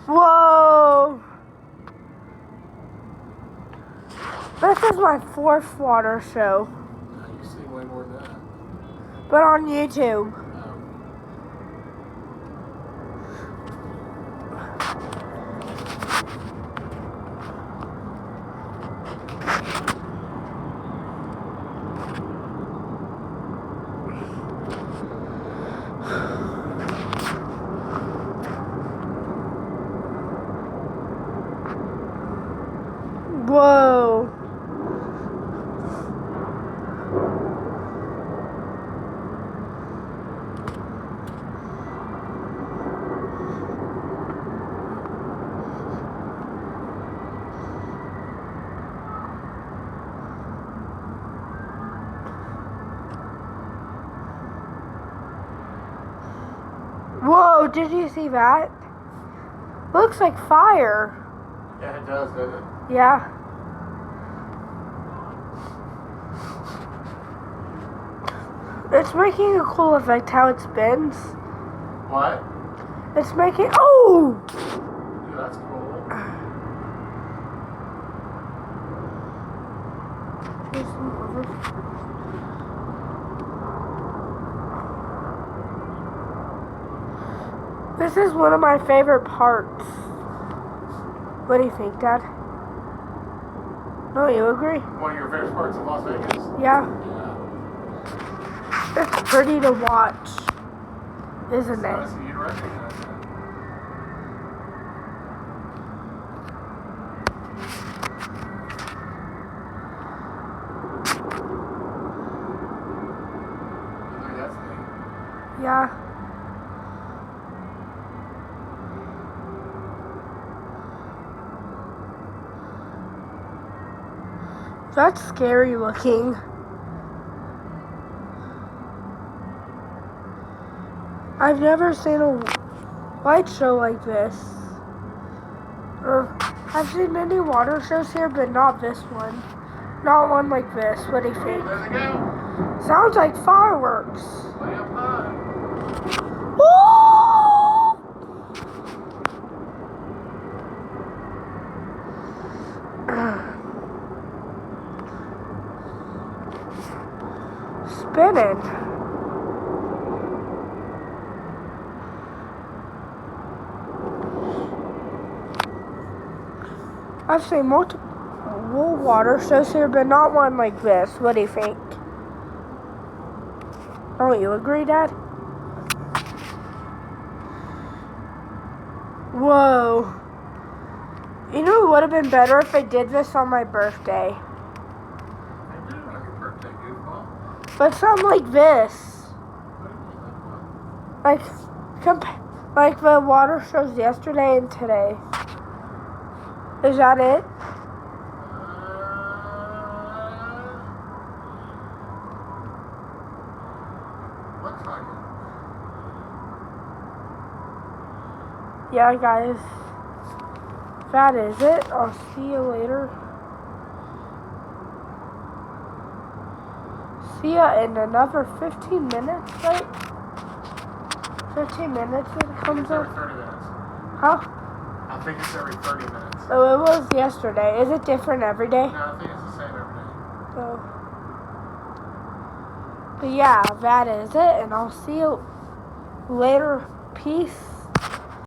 Whoa! This is my 4th water show. You see way more than that. But on YouTube. Whoa. Whoa, did you see that? Looks like fire. Yeah, it does, doesn't it? Yeah. It's making a cool effect how it spins. What? It's making... Oh! Yeah, that's cool. This is one of my favorite parts. What do you think, Dad? No, you agree? One of your favorite parts of Las Vegas? Yeah. Yeah. It's pretty to watch, isn't it? Nice of you to recognize that. Look, that's neat. Yeah. That's scary looking. I've never seen a light show like this. Or I've seen many water shows here, but not this one. Not one like this. What do you think? There they go. Sounds like fireworks. Way up high. Woo! Spinning. I've seen multiple water shows here, but not one like this. What do you think? Don't you agree, Dad? Whoa. You know it would have been better if I did this on my birthday. They do like your birthday goofball. But something like this. Like the water shows yesterday and today. Is that it? Looks like it. Yeah, guys. That is it. I'll see you later. See ya in another 15 minutes, right? 15 minutes it comes Every up. 30 minutes. Huh? I think it's every 30 minutes. Oh, it was yesterday. Is it different every day? No, I think it's the same every day. Oh. But yeah, that is it. And I'll see you later. Peace.